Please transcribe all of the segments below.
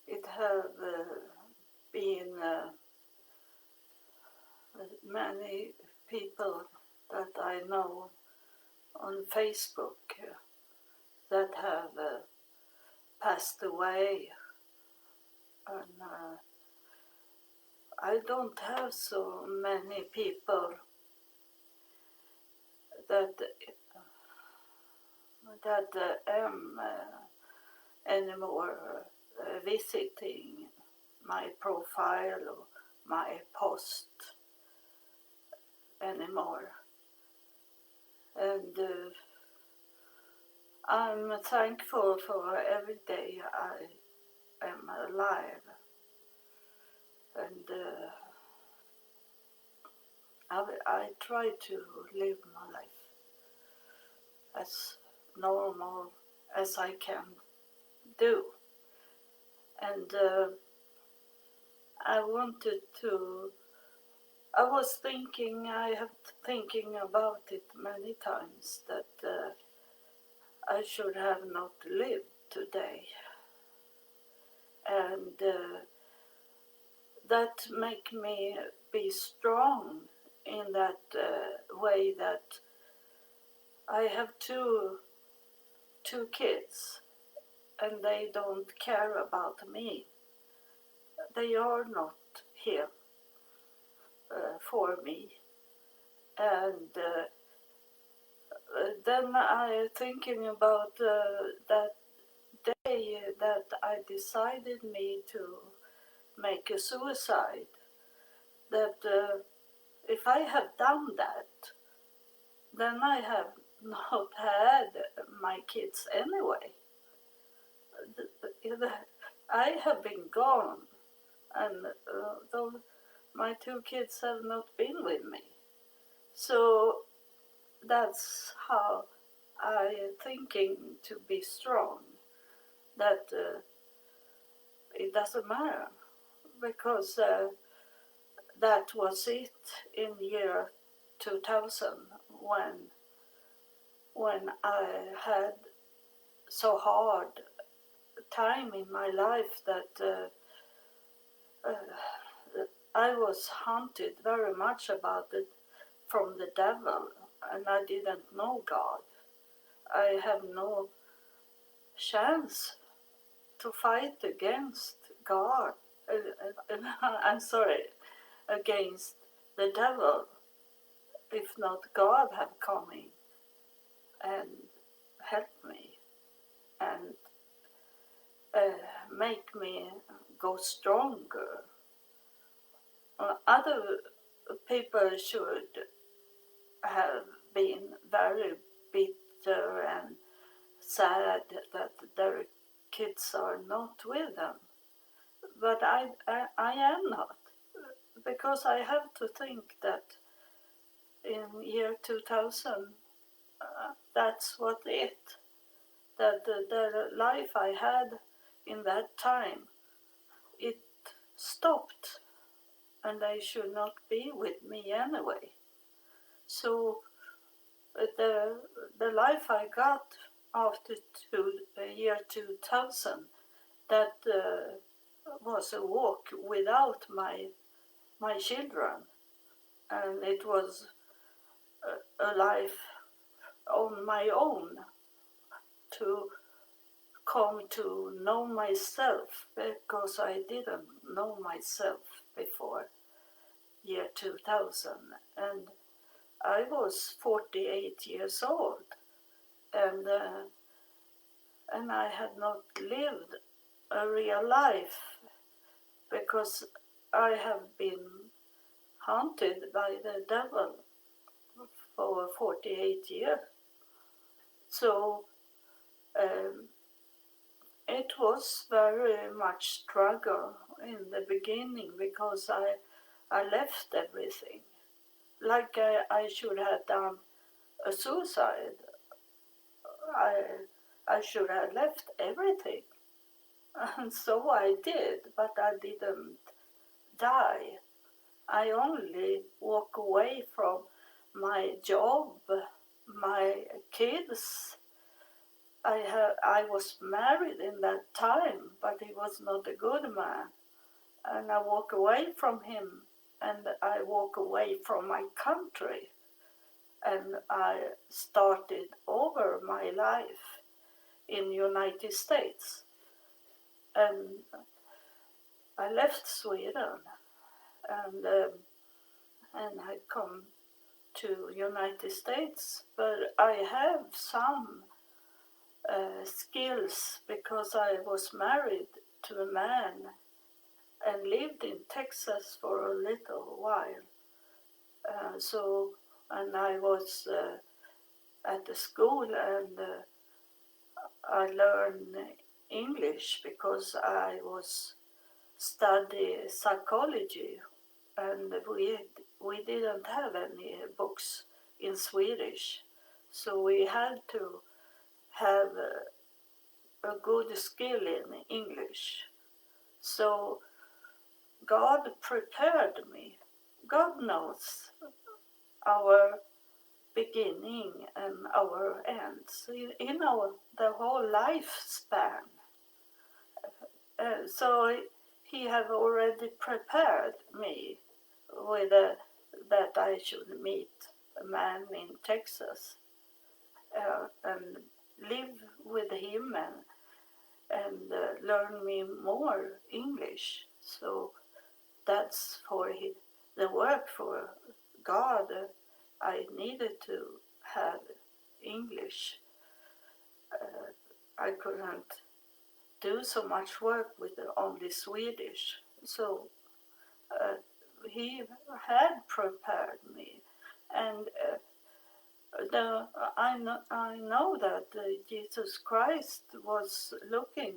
it have been many people that I know on Facebook that have passed away, and I don't have so many people that am anymore visiting my profile or my post anymore, and I'm thankful for every day I am alive, and I try to live my life as normal as I can do. And I was thinking, I have thinking about it many times, that I should have not lived today. And that make me be strong in that way, that I have two kids, and they don't care about me. They are not here for me. And then I thinking about that day that I decided me to make a suicide, that if I have done that, then I have not had my kids anyway. I have been gone, and my two kids have not been with me. So that's how I thinking to be strong, that it doesn't matter, because that was it in year 2000, when I had so hard time in my life that I was haunted very much about it from the devil, and I didn't know God. I have no chance to fight against God. I'm sorry, against the devil, if not God have come in and helped me and make me go stronger. Other people should have been very bitter and sad that their kids are not with them. But I am not, because I have to think that in year 2000, that's what that the life I had in that time, it stopped, and they should not be with me anyway. So the life I got after year 2000, that was a walk without my children, and it was a life on my own, to come to know myself, because I didn't know myself before year 2000, and I was 48 years old, and I had not lived a real life, because I have been haunted by the devil for 48 years. So it was very much struggle in the beginning, because I left everything. Like I should have done a suicide. I should have left everything. And so I did, but I didn't die. I only walk away from my job, my kids, I was married in that time, but he was not a good man, and I walk away from him, and I walk away from my country, and I started over my life in United States, and I left Sweden, and and I come to United States, but I have some skills because I was married to a man and lived in Texas for a little while. And I was at the school, and I learned English because I was studying psychology, and we didn't have any books in Swedish, so we had to have a good skill in English. So God prepared me. God knows our beginning and our ends in our the whole lifespan. So He have already prepared me with that I should meet a man in Texas and live with him and learn me more English. So that's for the work for God. I needed to have English. I couldn't do so much work with only Swedish. So uh, he had prepared me, and I know that Jesus Christ was looking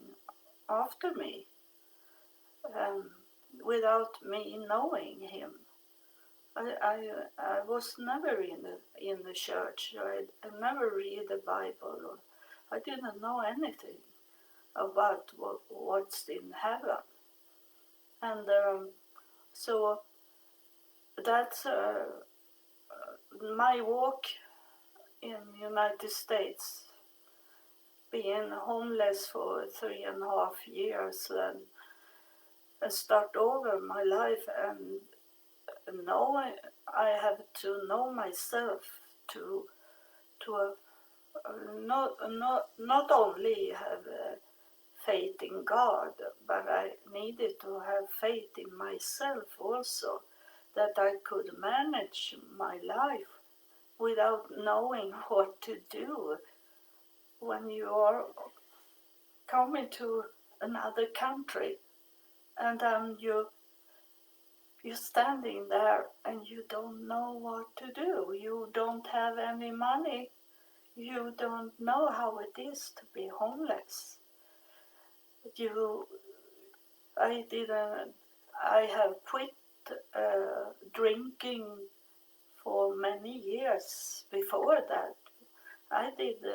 after me um, without me knowing him. I was never in the church. I never read the Bible. I didn't know anything about what's in heaven, and so that's my walk in United States. Being homeless for 3.5 years and start over my life and know I have to know myself to not only have faith in God, but I needed to have faith in myself also, that I could manage my life without knowing what to do when you are coming to another country and you're standing there and you don't know what to do. You don't have any money. You don't know how it is to be homeless. I didn't. I have quit drinking for many years before that. I did.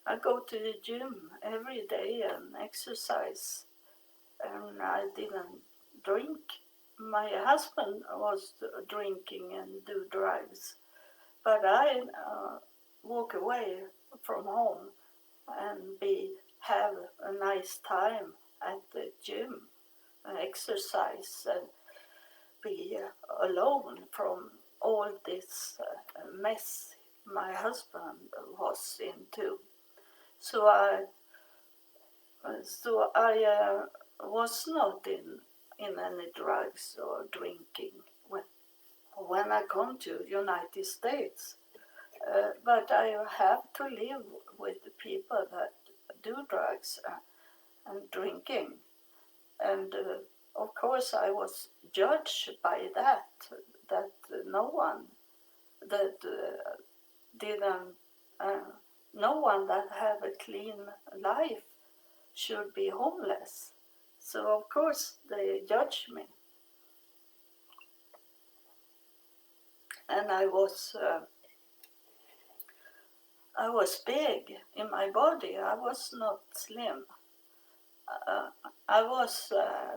I go to the gym every day and exercise, and I didn't drink. My husband was drinking and do drugs, but I walk away from home and have a nice time at the gym, and exercise and be alone from all this mess my husband was into. So I was not in any drugs or drinking when I come to United States. But I have to live with the people that do drugs and drinking. And of course I was judged by that no one that didn't, no one that have a clean life should be homeless. So of course they judge me. And I was big in my body. I was not slim. I was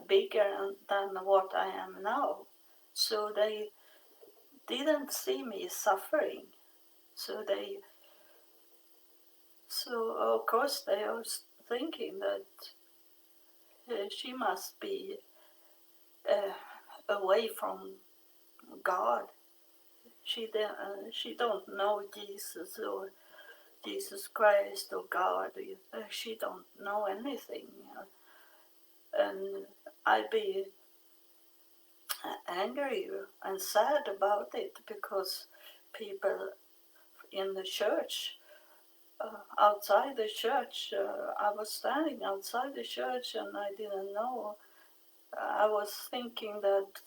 bigger than what I am now. So they didn't see me suffering. So of course they are thinking that she must be away from God. She don't know Jesus or Jesus Christ or God. She don't know anything. And I be angry and sad about it because people in the church, outside the church, I was standing outside the church and I didn't know. I was thinking that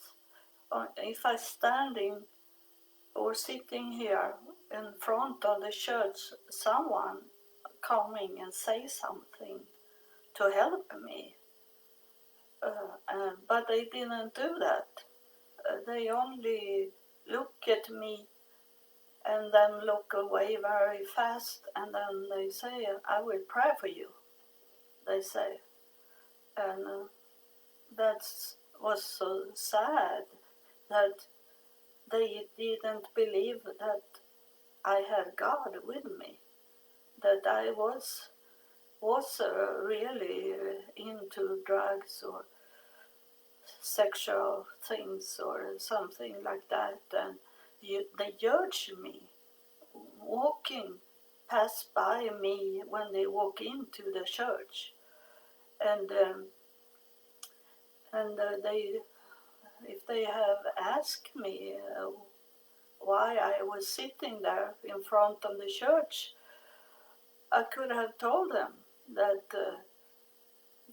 if I standing or sitting here in front of the church, someone coming and say something to help me. But they didn't do that. They only look at me and then look away very fast, and then they say, I will pray for you, they say. And that was so sad that they didn't believe that I had God with me, that I was really into drugs or sexual things or something like that, and they judge me, walking pass by me when they walk into the church, and they, if they have asked me why I was sitting there in front of the church, I could have told them that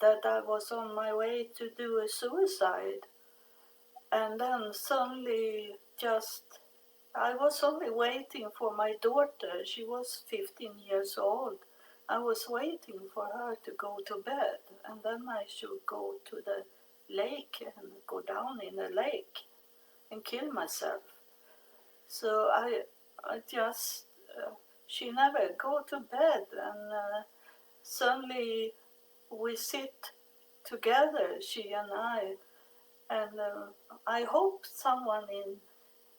that I was on my way to do a suicide, and then suddenly I was only waiting for my daughter. She was 15 years old. I was waiting for her to go to bed, and then I should go to the lake and go down in the lake and kill myself. So I just, she never go to bed, and suddenly we sit together, she and I, and I hope someone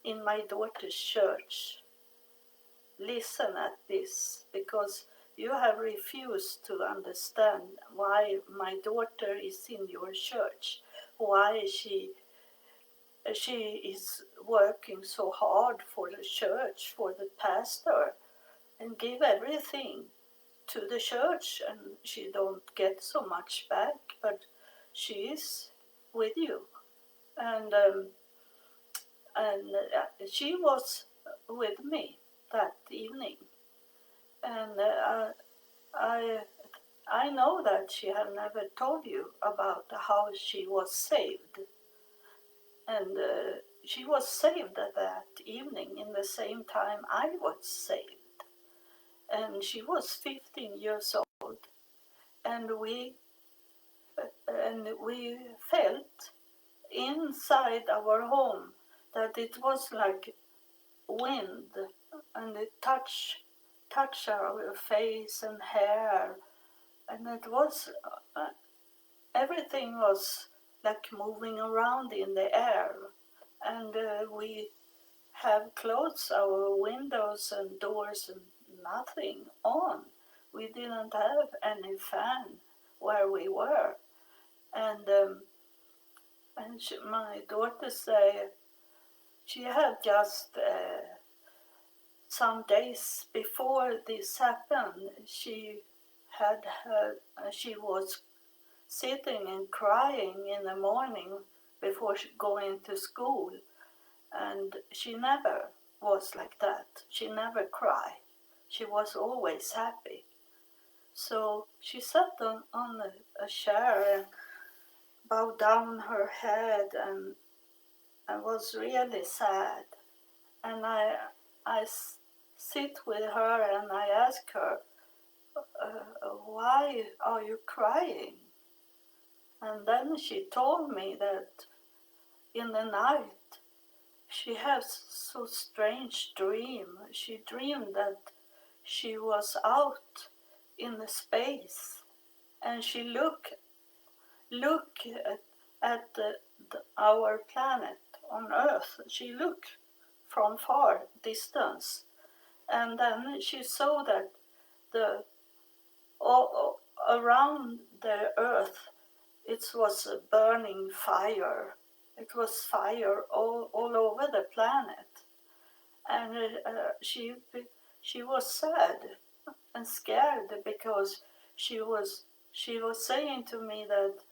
in my daughter's church listen at this, because you have refused to understand why my daughter is in your church, why she is working so hard for the church, for the pastor, and give everything to the church, and she don't get so much back, but she is with you. And she was with me that evening, and I know that she have never told you about how she was saved, and she was saved that evening in the same time I was saved, and she was 15 years old, and we felt inside our home that it was like wind, and it touched our face and hair, and it was everything was like moving around in the air, and we have closed our windows and doors and nothing on. We didn't have any fan where we were, and my daughter say she had just some days before this happened, she was sitting and crying in the morning before going to school, and she never was like that. She never cried. She was always happy. So she sat on a chair and bowed down her head and was really sad. And I sit with her and I ask her, why are you crying? And then she told me that in the night she has so strange dream. She dreamed that she was out in the space, and she look at our planet on Earth. She looked from far distance, and then she saw that all around the earth, it was a burning fire. It was fire all over the planet. And she was sad and scared because she was saying to me that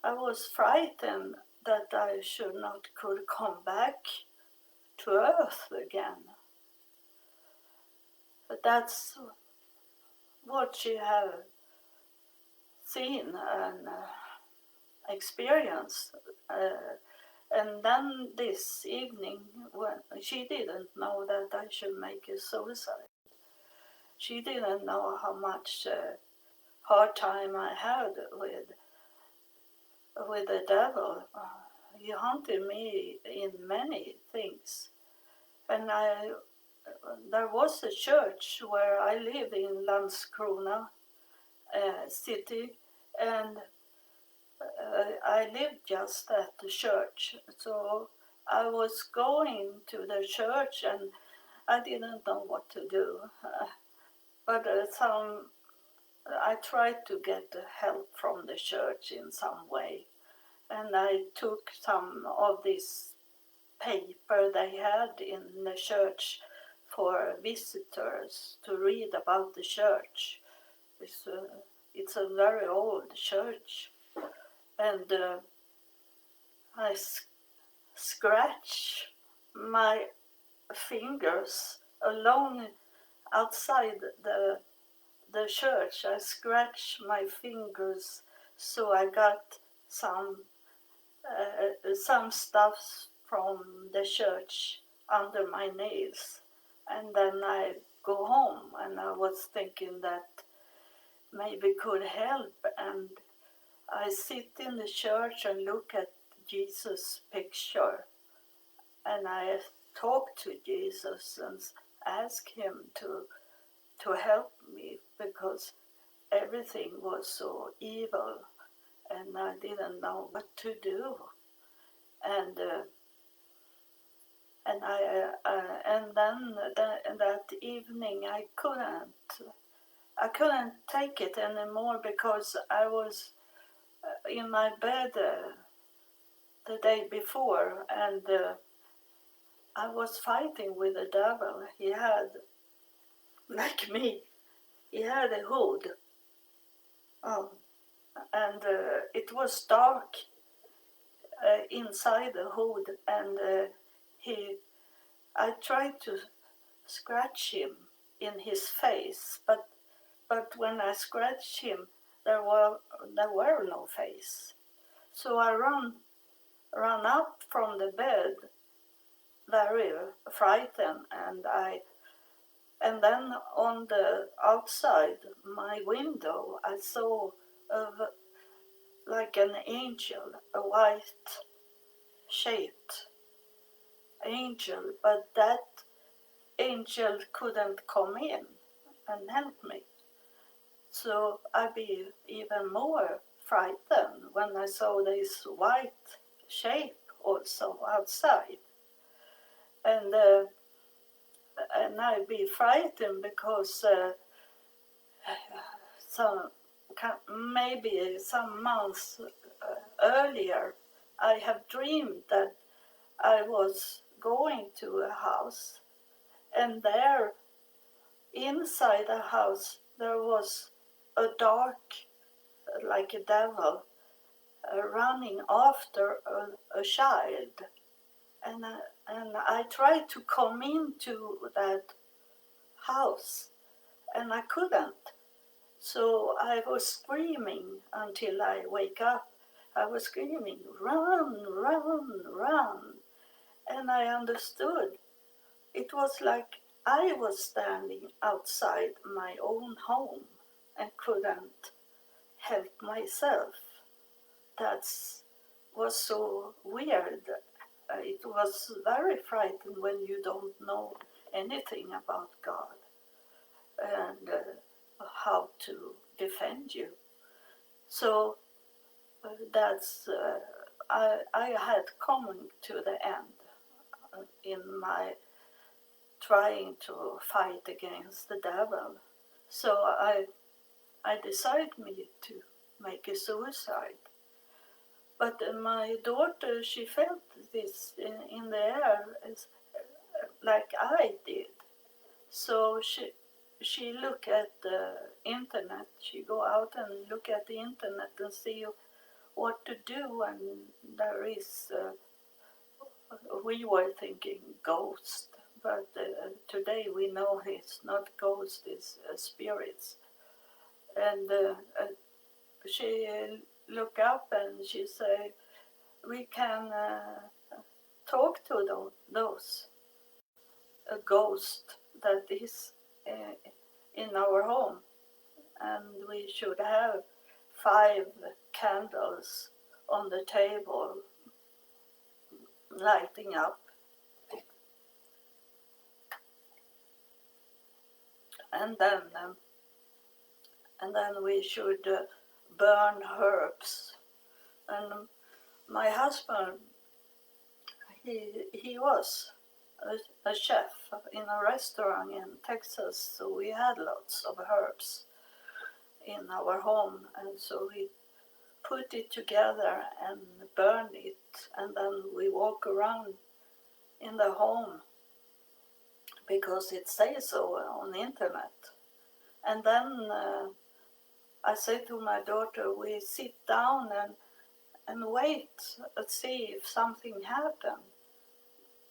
I was frightened that I should not could come back to earth again. But that's what she had seen and experienced. And then this evening, when she didn't know that I should make a suicide, she didn't know how much hard time I had with the devil. He haunted me in many things, and there was a church where I live in Landskrona city, and I lived just at the church. So I was going to the church, and I didn't know what to do. But I tried to get help from the church in some way, and I took some of this paper they had in the church for visitors to read about the church. It's a very old church, and I scratch my fingers alone outside the church. I scratched my fingers, so I got some stuff from the church under my nails, and then I go home, and I was thinking that maybe could help, and I sit in the church and look at Jesus' picture, and I talk to Jesus and ask him to help me because everything was so evil and I didn't know what to do. And then that evening I couldn't take it anymore because I was in my bed the day before, and I was fighting with the devil. He had, like me, he had a hood. And it was dark inside the hood, and I tried to scratch him in his face, but when I scratched him, there were no face. So I ran up from the bed, very frightened, and then on the outside my window I saw like an angel, a white shaped angel, but that angel couldn't come in and help me. So I be even more frightened when I saw this white shape also outside. And I be frightened because maybe some months earlier I have dreamed that I was going to a house, and there inside the house there was a dark, like a devil, running after a child, and I tried to come into that house and I couldn't. So I was screaming until I wake up. I was screaming, run, run, run. And I understood. It was like I was standing outside my own home and couldn't help myself. That was so weird. It was very frightening when you don't know anything about God and how to defend you. So that's I had coming to the end in my trying to fight against the devil. So I decided me to make a suicide. But my daughter, she felt this in the air like I did. So she look at the internet. She go out and look at the internet and see what to do. And there is, we were thinking ghost, but today we know it's not ghost, it's spirits. And she look up and she say, we can talk to those a ghost that is in our home, and we should have 5 candles on the table lighting up, and then we should burn herbs. And my husband, he was a chef in a restaurant in Texas, so we had lots of herbs in our home, and so we put it together and burn it, and then we walk around in the home because it says so on the internet. And then I say to my daughter, we sit down and wait and see if something happens,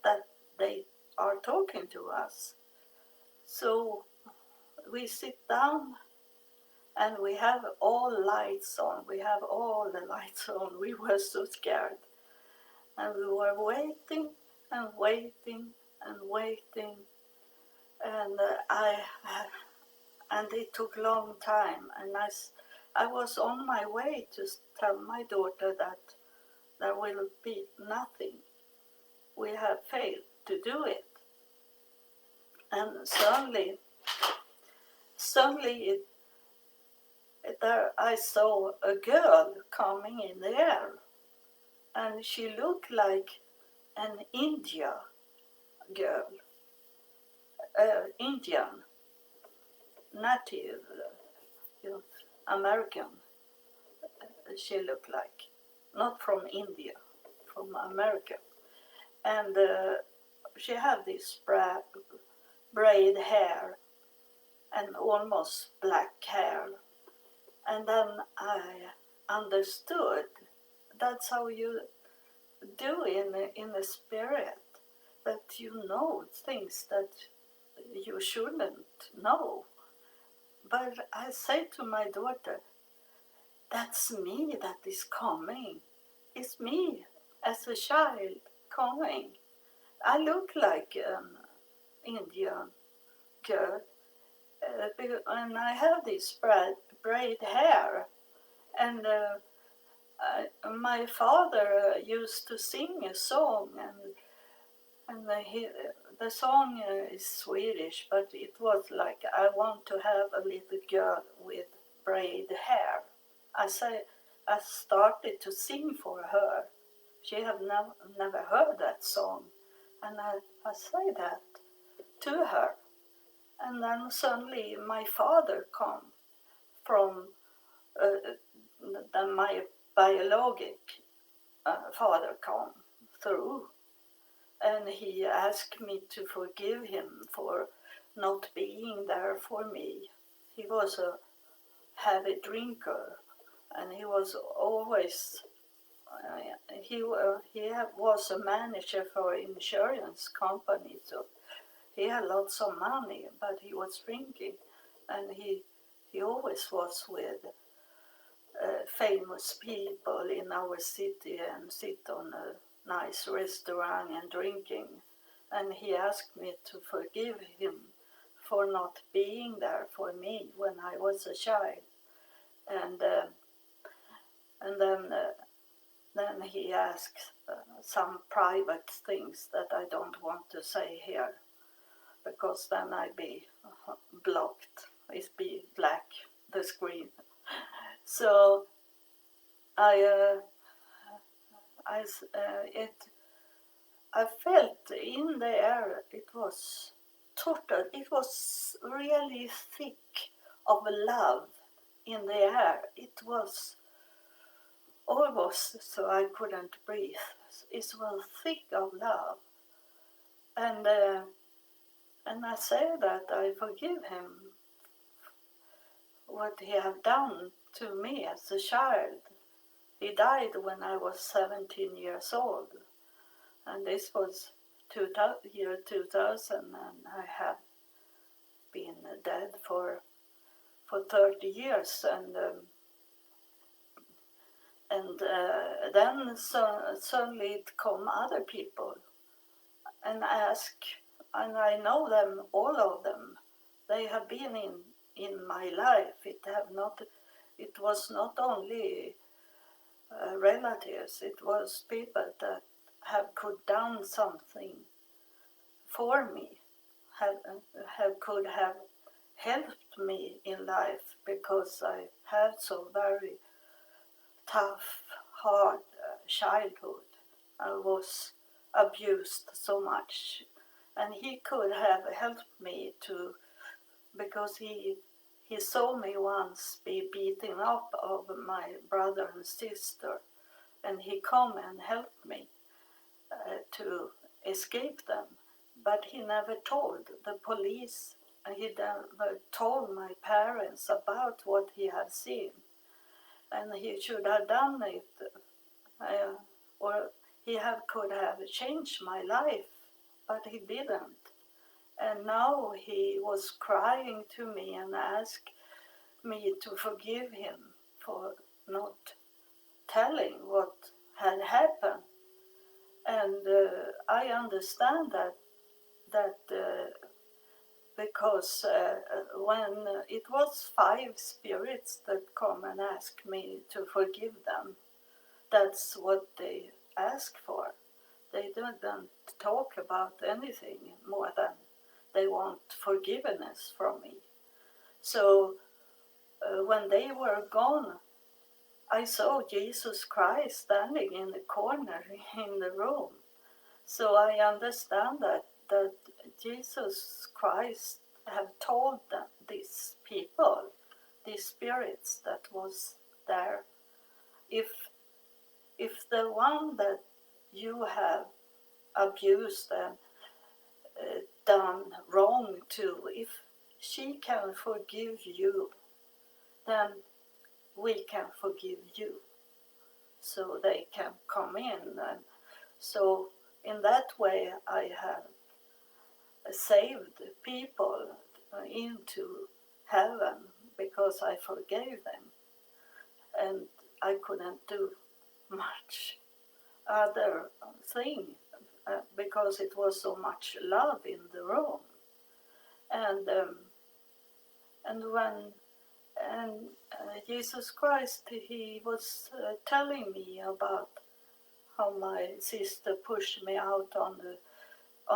that they are talking to us. So we sit down and we have all lights on. We have all the lights on. We were so scared. And we were waiting and waiting and waiting. And and it took a long time. And I was on my way to tell my daughter that there will be nothing. We have failed to do it. And suddenly there I saw a girl coming in the air, and she looked like an Indian girl, Indian, native, American. She looked like, not from India, from America, and she had this braid hair and almost black hair. And then I understood that's how you do in the spirit, that you know things that you shouldn't know. But I say to my daughter, that's me that is coming. It's me as a child coming. I look like an Indian girl, and I have this braid hair. And my father used to sing a song, and the song is Swedish, but it was like, I want to have a little girl with braid hair. I started to sing for her. She had never heard that song, and I say that to her. And then suddenly my father come from my biologic father come through, and he asked me to forgive him for not being there for me. He was a heavy drinker, and he was always he was a manager for an insurance company, so he had lots of money, but he was drinking, and he always was with famous people in our city and sit on a nice restaurant and drinking. And he asked me to forgive him for not being there for me when I was a child. And then he asked some private things that I don't want to say here, because then I'd be blocked. It'd be black, the screen. So I felt in the air, it was total, it was really thick of love in the air. It was almost so I couldn't breathe. It was thick of love. And I say that I forgive him what he had done to me as a child. He died when I was 17 years old. And this was year 2000, and I had been dead for 30 years. And then suddenly it come other people and ask, and I know them, all of them. They have been in my life. It was not only relatives. It was people that could done something for me, could have helped me in life, because I had so very tough, hard childhood. I was abused so much, and he could have helped me to, because he saw me once be beaten up of my brother and sister, and he come and helped me to escape them. But he never told the police, and he never told my parents about what he had seen. And he should have done it, or could have changed my life, but he didn't. And now he was crying to me and asked me to forgive him for not telling what had happened. And I understand that because when it was 5 spirits that come and ask me to forgive them, that's what they ask for. They didn't talk about anything more than they want forgiveness from me. So when they were gone, I saw Jesus Christ standing in the corner in the room. So I understand that Jesus Christ have told them, these people, these spirits that was there, if the one that you have abused and done wrong to, if she can forgive you, then we can forgive you. So they can come in. And so in that way I have saved people into heaven, because I forgave them. And I couldn't do much other thing because it was so much love in the room. And when Jesus Christ, he was telling me about how my sister pushed me out on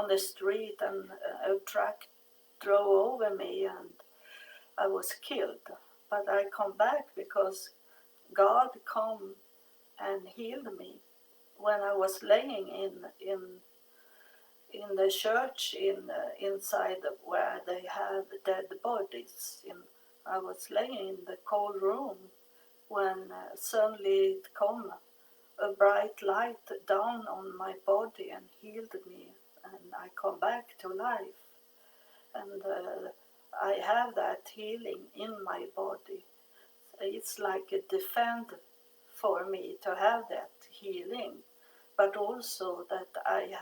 the street, and a truck drove over me and I was killed. But I come back because God come and healed me when I was laying in the church inside where they had dead bodies. I was laying in the cold room when suddenly it come a bright light down on my body and healed me, and I come back to life. And I have that healing in my body. It's like a defense for me to have that healing, but also that I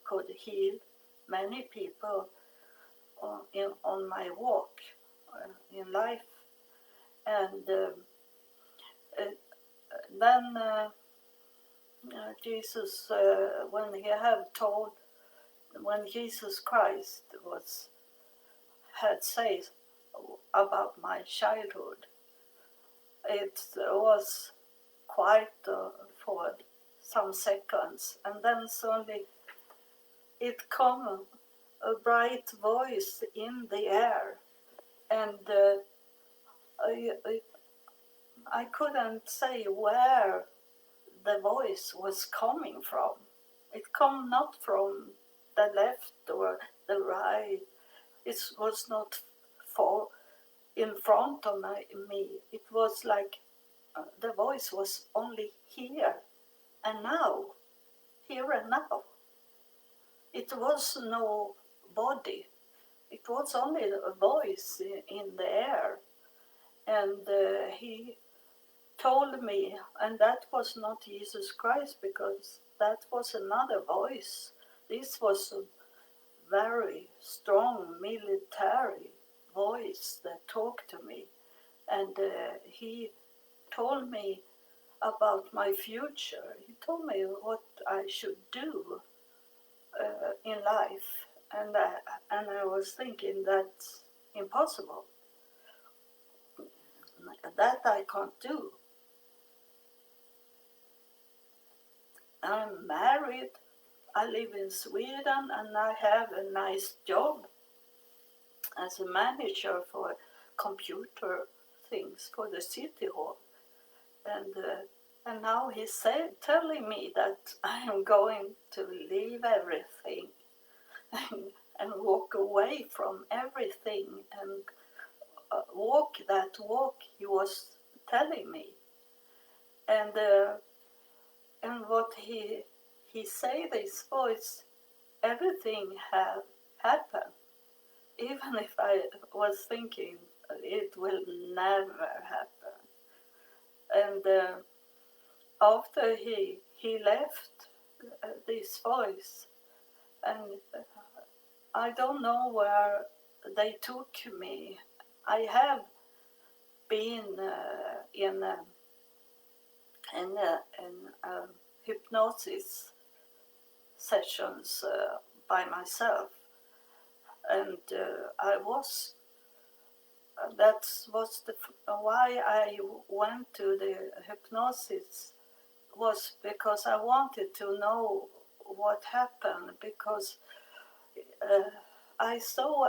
could heal many people on my walk in life. And then Jesus, when Jesus Christ had said about my childhood, it was quiet for some seconds, and then suddenly it came a bright voice in the air, and I couldn't say where the voice was coming from. It come not from the left or the right. It was not far. in front of me. It was like the voice was only here and now, here and now. It was no body. It was only a voice in the air. And he told me, and that was not Jesus Christ, because that was another voice. This was a very strong military voice that talked to me. And he told me about my future. He told me what I should do in life. And I was thinking that's impossible. That I can't do. I'm married, I live in Sweden, and I have a nice job as a manager for computer things for the city hall. And now he's telling me that I am going to leave everything and walk away from everything and walk that walk he was telling me. And what he say this voice, everything have happened, even if I was thinking it will never happen. And after he left this voice, and I don't know where they took me. I have been in hypnosis sessions by myself, and I was. That was why I went to the hypnosis, was because I wanted to know what happened, because I saw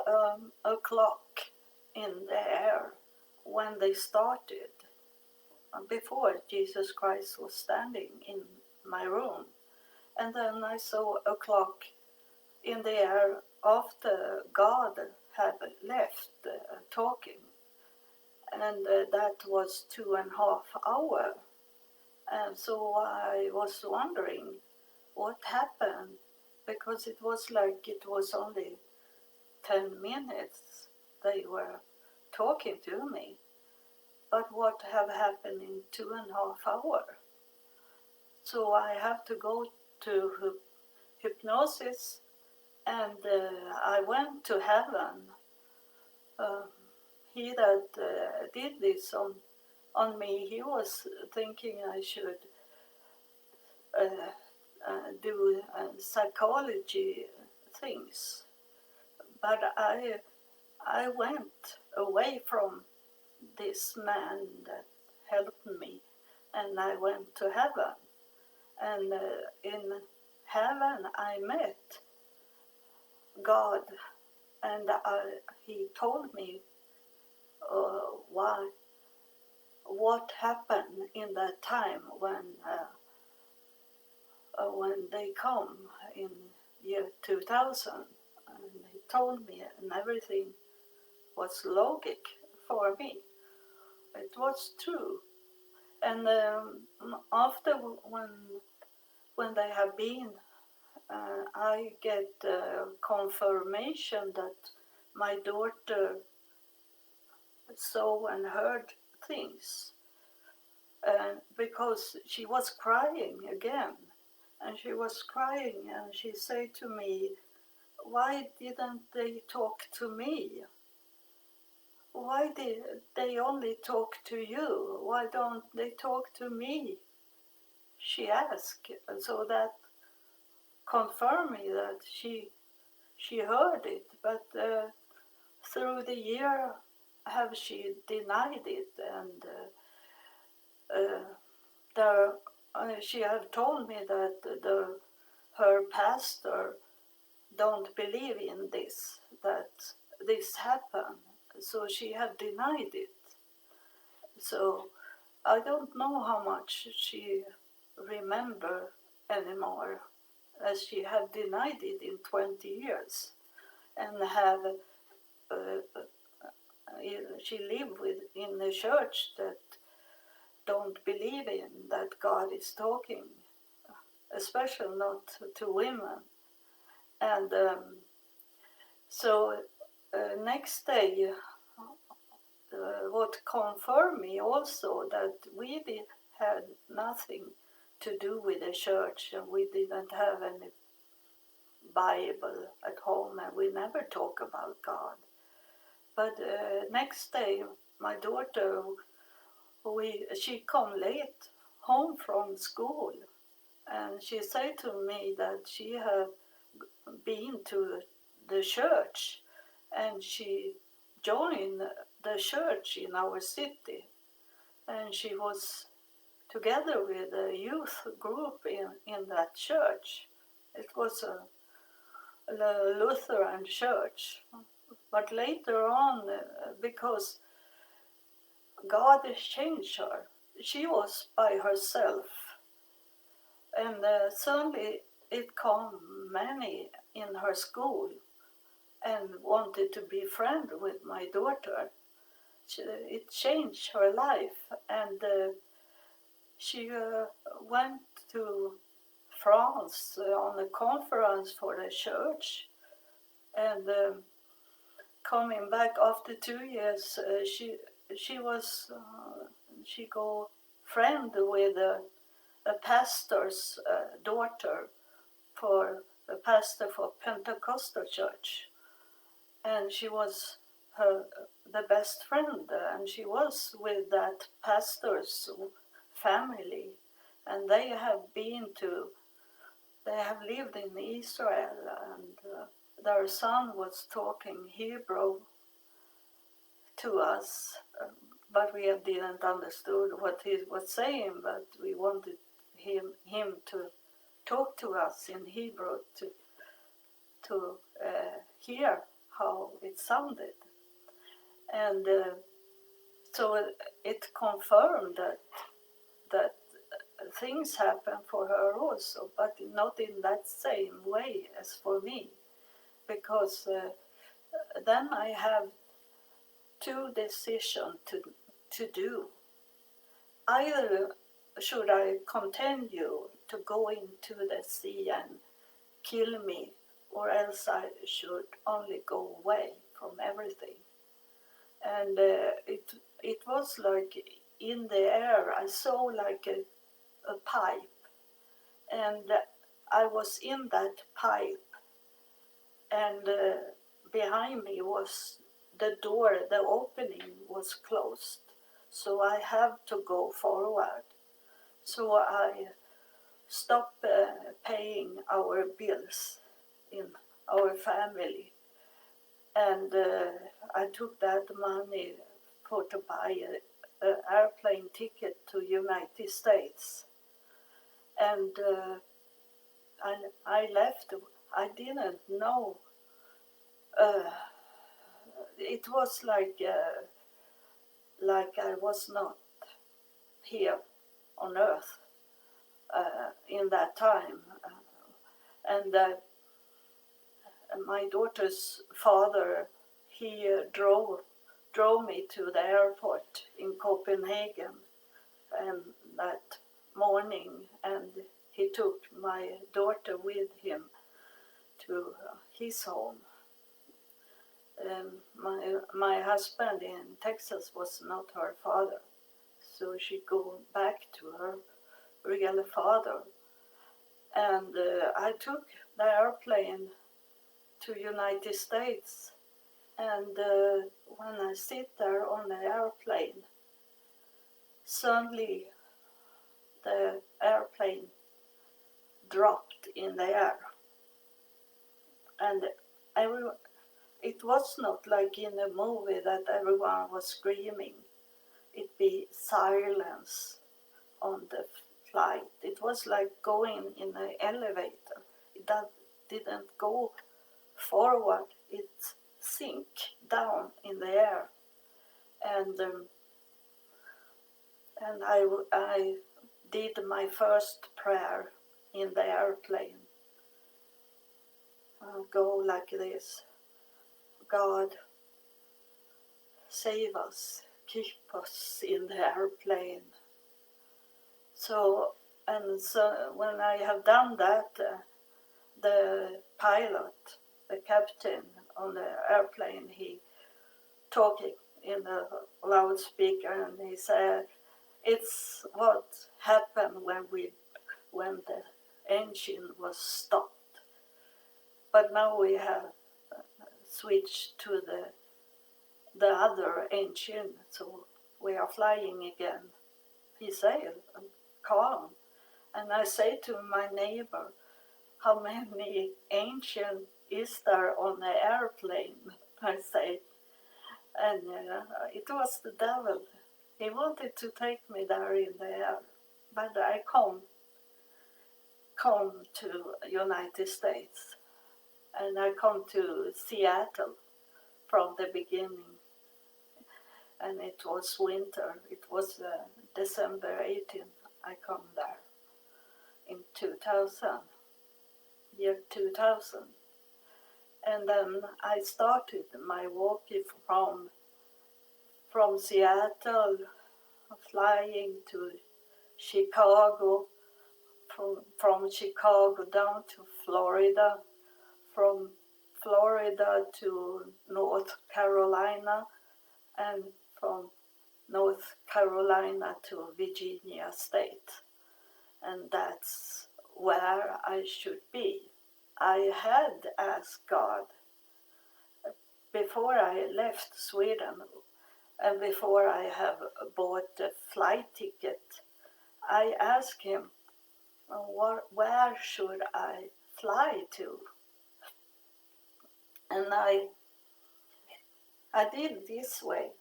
a clock in the air when they started, before Jesus Christ was standing in my room. And then I saw a clock in the air after God had left talking. And that was 2.5 hours. And so I was wondering what happened, because it was like it was only 10 minutes they were talking to me. But what have happened in 2.5 hours? So I have to go to hypnosis, and I went to heaven. He that did this on me, he was thinking I should do psychology things. But I went away from this man that helped me, and I went to heaven. And in heaven I met God, and he told me what happened in that time when they come in year 2000. And he told me, and everything was logic for me. It was true. And after when they have been, I get confirmation that my daughter saw and heard things, because she was crying again, and she was crying, and she said to me, "Why didn't they talk to me? Why did they only talk to you? Why don't they talk to me?" She asked, and so that confirmed me that she heard it, but through the year have she denied it, and she have told me that her pastor don't believe in this, that this happened, so she have denied it. So I don't know how much she remember anymore, as she have denied it in 20 years, and have she lived in a church that don't believe in that God is talking, especially not to women. And so next day, what confirmed me also that we had nothing to do with the church, and we didn't have any Bible at home, and we never talk about God. But next day, my daughter, she come late home from school, and she said to me that she had been to the church, and she joined the church in our city, and she was together with a youth group in that church. It was a Lutheran church. But later on, because God has changed her, she was by herself. And suddenly it come many in her school and wanted to be friend with my daughter. It changed her life, and she went to France on a conference for the church, and coming back after 2 years, she was she go friend with a pastor's daughter, for a pastor for Pentecostal church, and she was the best friend, and she was with that pastor's family, and they have lived in Israel, and their son was talking Hebrew to us, but we didn't understood what he was saying, but we wanted him to talk to us in Hebrew to hear how it sounded. And so it confirmed that things happen for her also, but not in that same way as for me, because then I have two decisions to do. Either should I continue to go into the sea and kill me, or else I should only go away from everything. And it was like in the air, I saw like a pipe, and I was in that pipe, and behind me was the door, the opening was closed, so I have to go forward. So I stopped paying our bills in our family, and I took that money for to buy an airplane ticket to United States, and I left. I didn't know. It was like I was not here on earth in that time, and my daughter's father, he drove me to the airport in Copenhagen, and that morning, and he took my daughter with him to his home. My husband in Texas was not her father, so she go back to her real father. And I took the airplane to United States, and when I sit there on the airplane, suddenly the airplane dropped in the air, and it was not like in a movie that everyone was screaming. It be silence on the flight. It was like going in an elevator. It didn't go forward. It sink down in the air, and I did my first prayer in the airplane. Go like this: God, save us, keep us in the airplane. So when I have done that, the pilot, the captain on the airplane, he talking in the loudspeaker, and he said, "It's what happened when the engine was stopped. But now we have switched to the other engine, so we are flying again." He said, calm. And I say to my neighbor, "How many engines is there on the airplane?" I say, and it was the devil. He wanted to take me there in the air, but I come to United States, and I come to Seattle from the beginning, and it was winter. It was December 18th. I come there in 2000, year 2000, and then I started my walking from Seattle, flying to Chicago, from Chicago down to Florida, from Florida to North Carolina, and from North Carolina to Virginia State. And that's where I should be. I had asked God before I left Sweden, and before I have bought a flight ticket, I asked him, where should I fly to? And I did this way.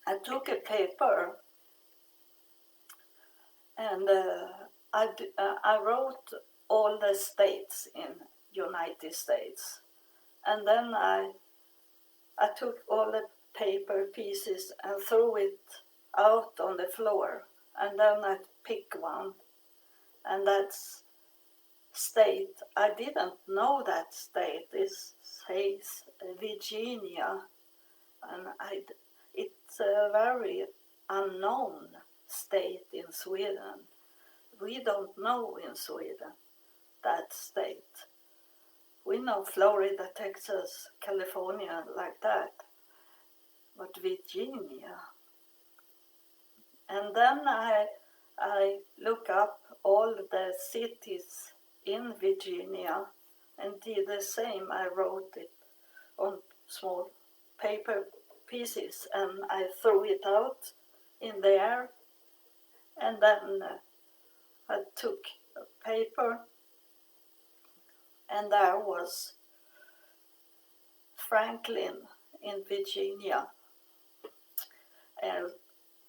I took a paper, and I wrote all the states in United States, and then I took all the paper pieces and threw it out on the floor, and then I picked one, and that's state. I didn't know that state. It says Virginia, and it's a very unknown state in Sweden. We don't know in Sweden that state. We know Florida, Texas, California, like that, but Virginia. And then I look up all the cities in Virginia and did the same. I wrote it on small paper pieces, and I threw it out in the air, and then I took a paper, and there was Franklin in Virginia, and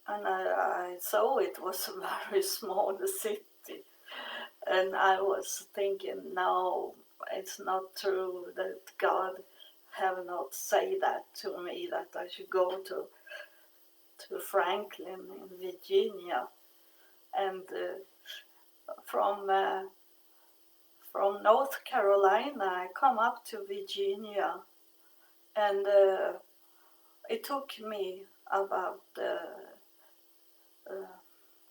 I saw it was a very small city, and I was thinking, no, it's not true that God have not said that to me, that I should go to Franklin in Virginia, and from North Carolina I come up to Virginia, and it took me about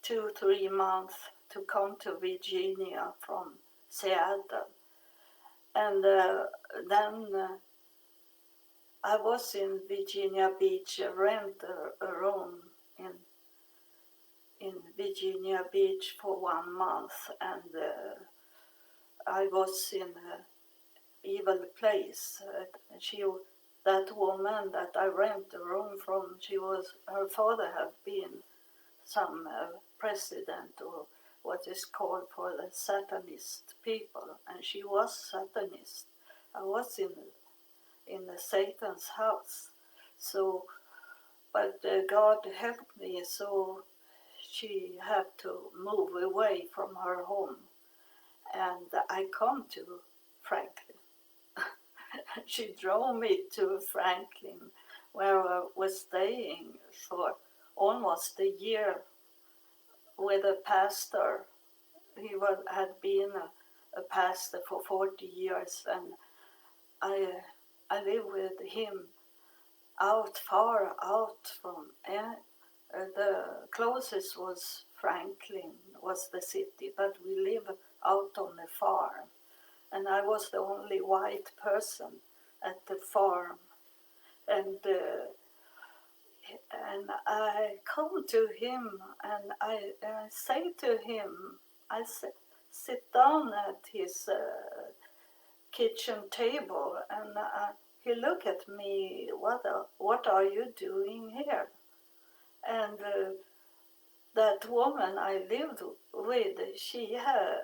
2-3 months to come to Virginia from Seattle, and then I was in Virginia Beach, rent a room in Virginia Beach for 1 month, and I was in an evil place. That woman that I rent a room from, her father had been some president, or what is called for the Satanist people, and she was Satanist. I was in the Satan's house, so, but God helped me, so she had to move away from her home, and I come to Franklin. She drove me to Franklin, where I was staying for almost a year with a pastor. He had been a pastor for 40 years, and I live with him far out from the closest was Franklin, was the city, but we live out on the farm. And I was the only white person at the farm. And I come to him and I say to him, sit down at his kitchen table, and he look at me, what are you doing here? And that woman I lived with, she had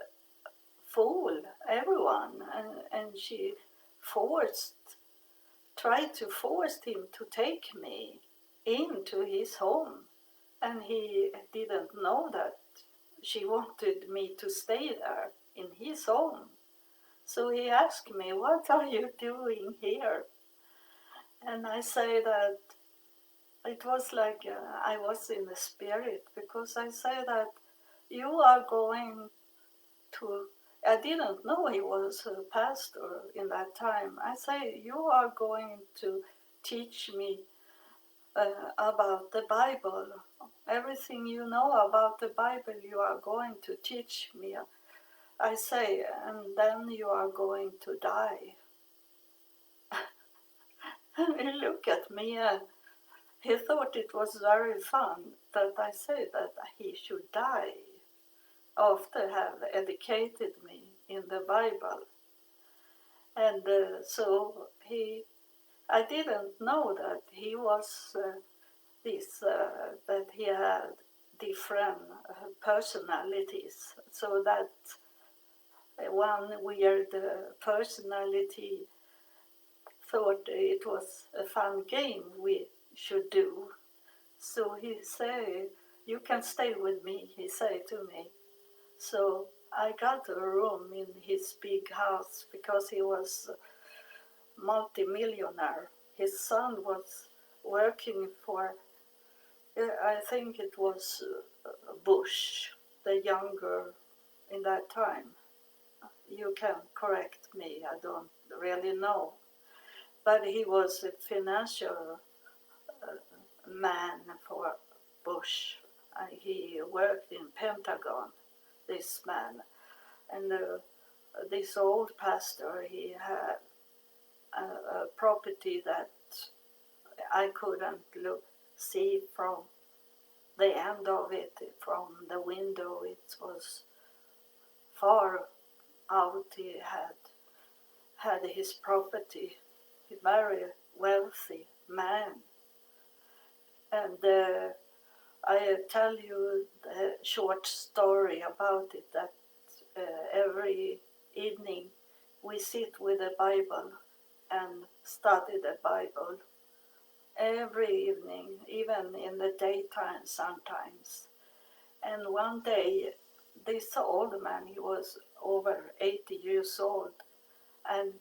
fooled everyone, and she tried to force him to take me into his home, and he didn't know that she wanted me to stay there in his home. So he asked me, what are you doing here? And I say that it was like I was in the spirit, because I say that you are going to, I didn't know he was a pastor in that time. I say, you are going to teach me about the Bible. Everything you know about the Bible, you are going to teach me. I say, and then you are going to die. And he looked at me and he thought it was very fun that I said that he should die after have educated me in the Bible. And so I didn't know that he was that he had different personalities. So that one weird personality thought it was a fun game we should do. So he said, you can stay with me, he said to me. So I got a room in his big house because he was a multi-millionaire. His son was working for, I think it was Bush, the younger in that time. You can correct me, I don't really know. But he was a financial man for Bush. He worked in Pentagon, this man. And this old pastor, he had a property that I couldn't see from the end of it, from the window. It was far out. He had his property. He very wealthy man. And I tell you the short story about it, that every evening we sit with the Bible and study the Bible. Every evening, even in the daytime sometimes. And one day, this old man, he was over 80 years old, and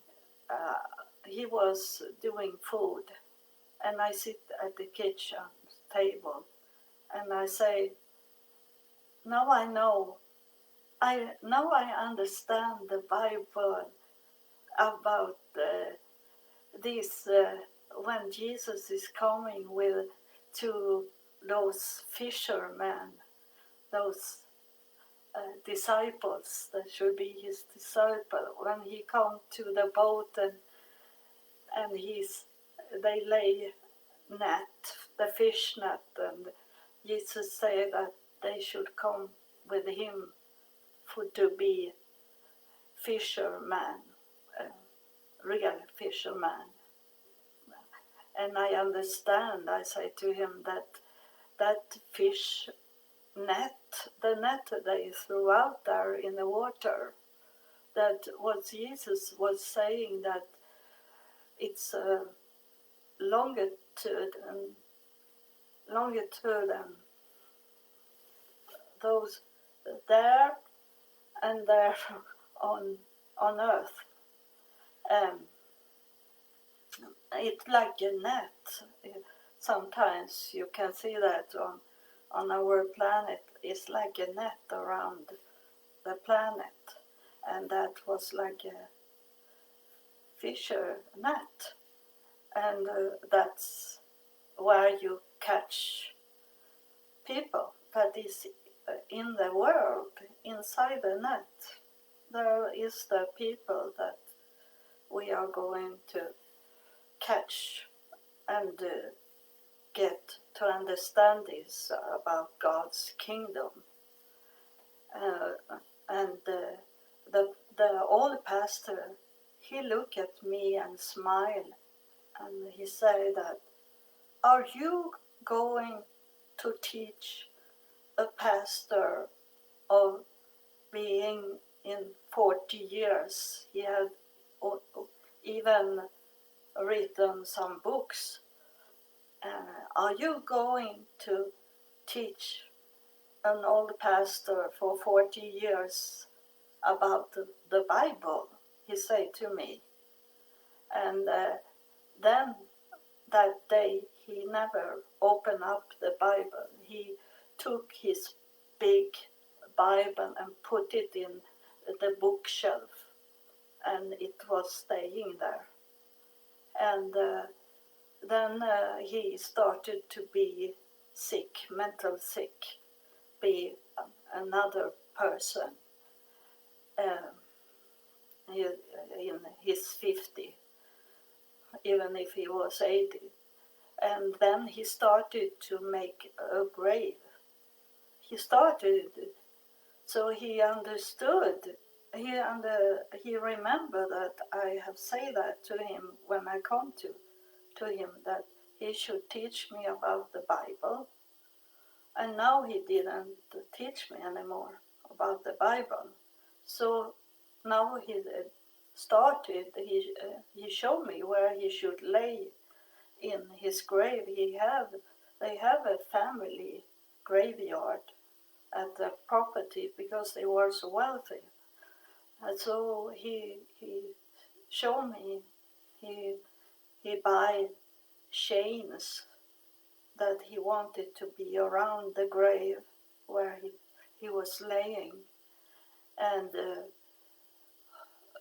he was doing food. And I sit at the kitchen table and I say, now I know, now I understand the Bible about this when Jesus is coming with to those fishermen, those disciples that should be his disciple, when he come to the boat and they lay net, the fish net, and Jesus said that they should come with him to be fisherman, real fisherman. And I understand, I say to him, that fish net, the net they threw out there in the water, that what Jesus was saying, that it's a longitude and those there and there on earth. It's like a net. Sometimes you can see that on our planet. It's like a net around the planet, and that was like a fisher net. And that's where you catch people that is in the world, inside the net. There is the people that we are going to catch and get to understand this about God's kingdom. And the old pastor, he looked at me and smiled, and he said that, are you going to teach a pastor of being in 40 years? He had even written some books. Are you going to teach an old pastor for 40 years about the Bible? He said to me. And then that day he never opened up the Bible. He took his big Bible and put it in the bookshelf, and it was staying there. And then he started to be sick, mental sick, be another person in his 50, even if he was 80. And then he started to make a grave. So he understood. He remembered that I have said that to him when I come to him, that he should teach me about the Bible. And now he didn't teach me anymore about the Bible. So now he started, he showed me where he should lay in his grave. They have a family graveyard at the property because they were so wealthy. And so he showed me, he buy chains that he wanted to be around the grave where he was laying. And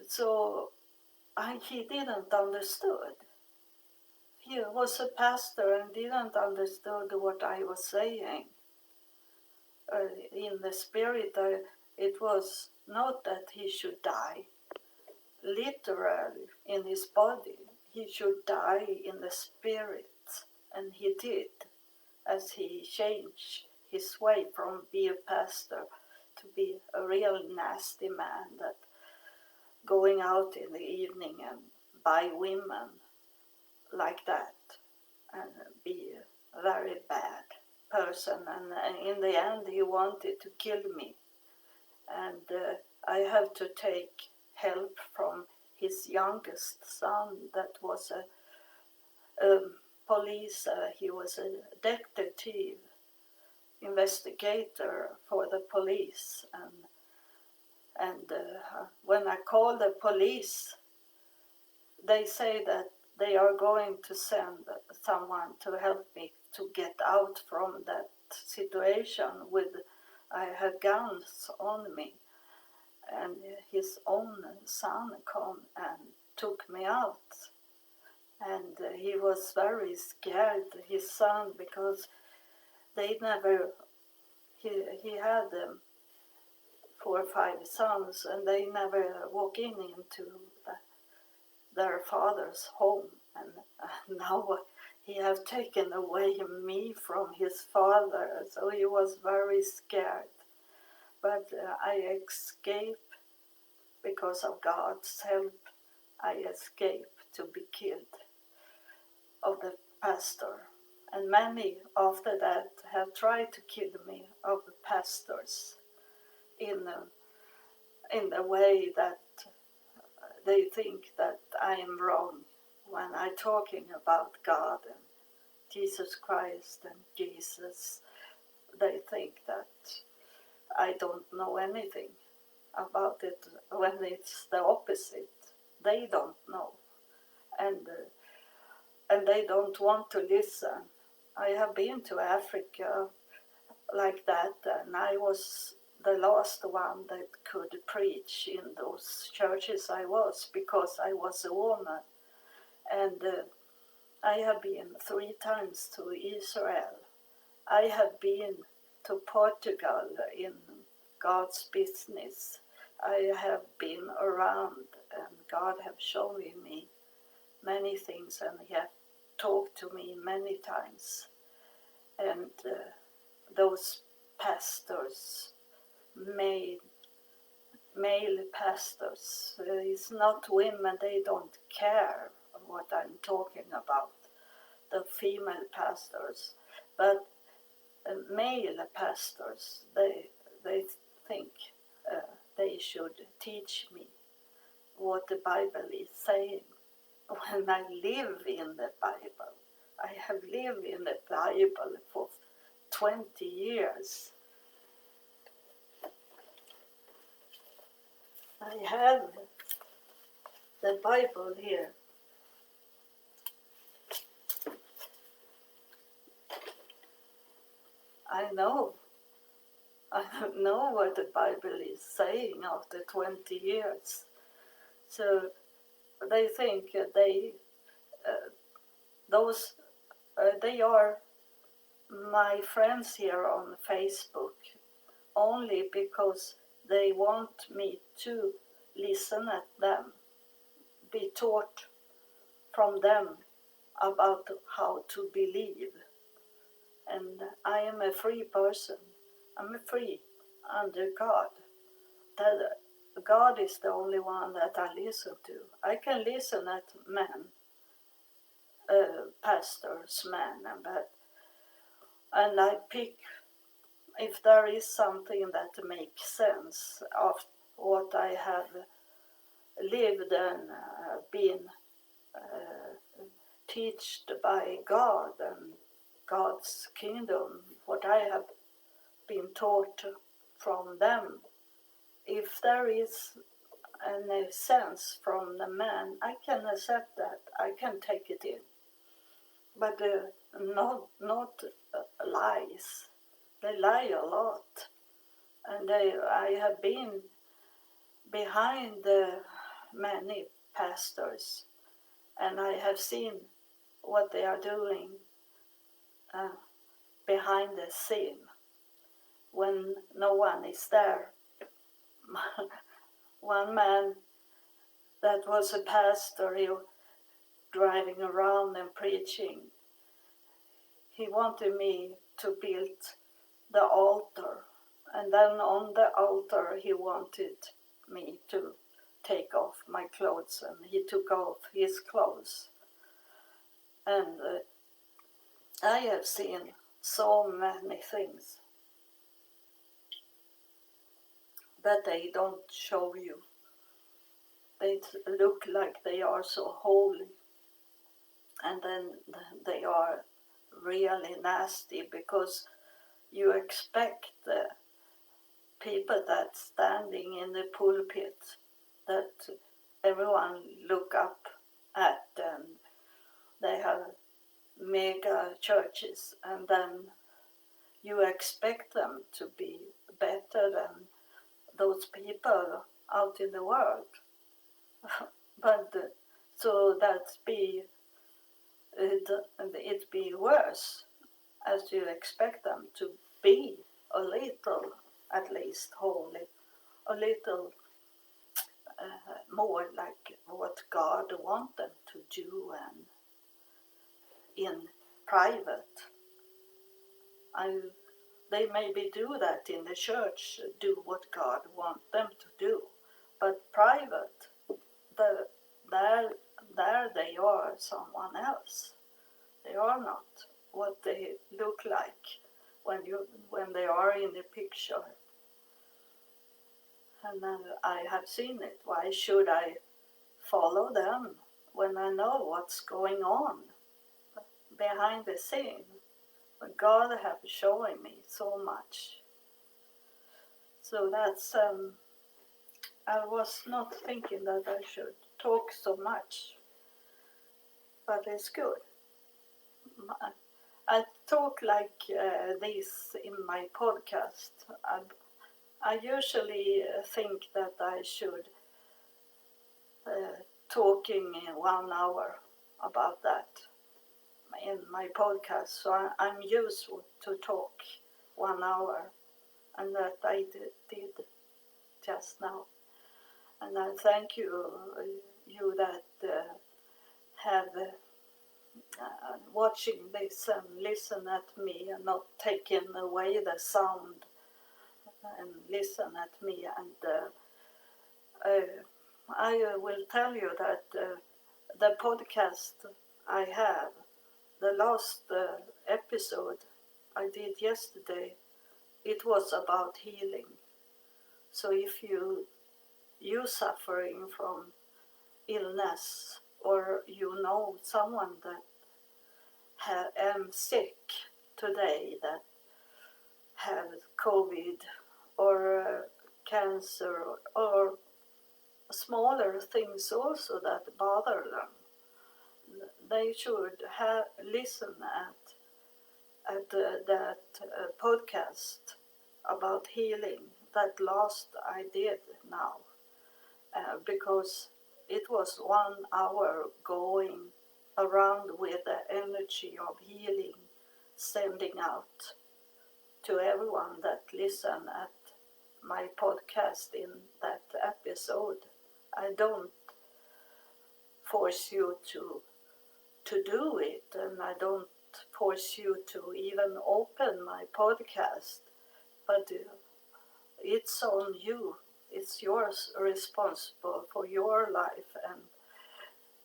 so he didn't understood. He was a pastor and didn't understood what I was saying. In the spirit, it was not that he should die literally in his body. He should die in the spirit, and he did, as he changed his way from being a pastor to be a real nasty man that going out in the evening and buy women like that and be a very bad person. And in the end he wanted to kill me, and I have to take help from his youngest son that was a police, he was a detective investigator for the police, and when I call the police, they say that they are going to send someone to help me to get out from that situation with, I had guns on me, and his own son come and took me out. And he was very scared, his son, because they never, he had 4 or 5 sons, and they never walk into their father's home. And now he have taken away me from his father, so he was very scared. But I escaped because of God's help. I escaped to be killed of the pastor. And many after that have tried to kill me of the pastors in the way that they think that I am wrong when I'm talking about God and Jesus Christ and Jesus. They think that I don't know anything about it when it's the opposite. They don't know, and they don't want to listen. I have been to Africa like that, and I was the last one that could preach in those churches I was, because I was a woman. And I have been 3 times to Israel. I have been to Portugal in God's business. I have been around, and God have shown me many things, and He have talked to me many times. And those pastors, male pastors, it's not women, they don't care what I'm talking about, the female pastors, but male pastors, they think they should teach me what the Bible is saying when I live in the Bible. I have lived in the Bible for 20 years. I have the Bible here. I know what the Bible is saying after 20 years. So they think they are my friends here on Facebook only because they want me to listen at them, be taught from them about how to believe. And I am a free person. I'm free under God. That God is the only one that I listen to. I can listen at men, pastors, men, and I pick if there is something that makes sense of what I have lived and been taught by God and God's kingdom, what I have been taught from them. If there is any sense from the man, I can accept that. I can take it in. But not lies. They lie a lot. And I have been behind many pastors, and I have seen what they are doing behind the scene when no one is there. One man that was a pastor, he was driving around and preaching. He wanted me to build the altar, and then on the altar he wanted me to take off my clothes, and he took off his clothes. And I have seen so many things that they don't show you. They look like they are so holy, and then they are really nasty, because you expect the people that standing in the pulpit that everyone look up at, and they have mega churches, and then you expect them to be better than those people out in the world. But so that it be worse, as you expect them to be a little, at least holy, a little more like what God wants them to do, and in private. They maybe do that in the church, do what God wants them to do, but private, there they are someone else. They are not what they look like when they are in the picture. And I have seen it. Why should I follow them when I know what's going on behind the scene? But God has shown me so much. So that's, I was not thinking that I should talk so much, but it's good. I talk like this in my podcast. I usually think that I should talking 1 hour about that. in my podcast, so I'm used to talk 1 hour, and that I did just now. And I thank you, you that have watching this and listen at me and not taking away the sound and listen at me. And I will tell you that the podcast I have, the last episode I did yesterday, it was about healing. So if you suffering from illness, or you know someone that am sick today, that have COVID or cancer, or smaller things also that bother them, they should listen at that podcast about healing, that last I did now, because it was 1 hour going around with the energy of healing, sending out to everyone that listen at my podcast in that episode. I don't force you to do it, and I don't force you to even open my podcast, but it's on you. It's yours, responsible for your life.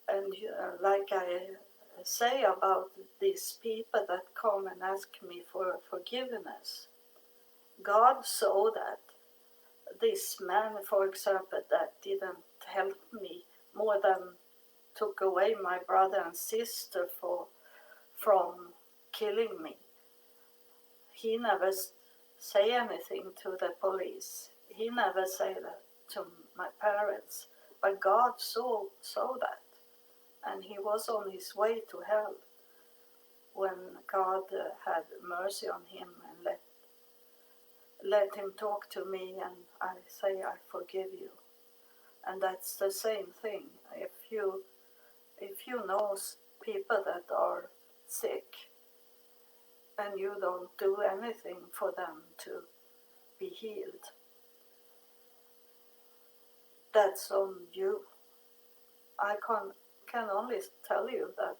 And like I say about these people that come and ask me for forgiveness, God saw that this man, for example, that didn't help me more than took away my brother and sister from killing me. He never say anything to the police. He never said that to my parents. But God saw that, and he was on his way to hell when God had mercy on him and let him talk to me, and I say, I forgive you. And that's the same thing. If you know people that are sick and you don't do anything for them to be healed, that's on you. I can only tell you that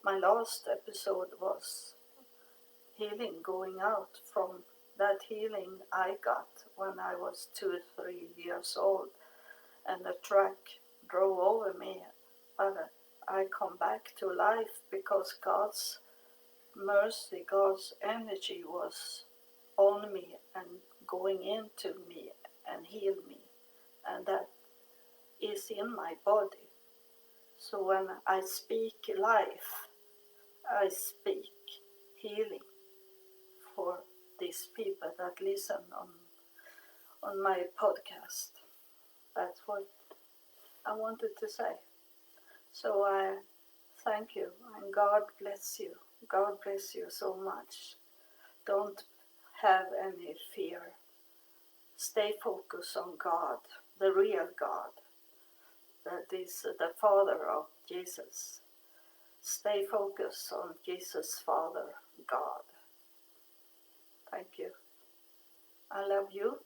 my last episode was healing, going out from that healing I got when I was 2-3 years old, and a truck drove over me. But I come back to life because God's mercy, God's energy was on me and going into me and heal me, and that is in my body. So when I speak life, I speak healing for these people that listen on my podcast. That's what I wanted to say. So I thank you, and God bless you. God bless you so much. Don't have any fear. Stay focused on God, the real God, that is the Father of Jesus. Stay focused on Jesus, Father, God. Thank you. I love you.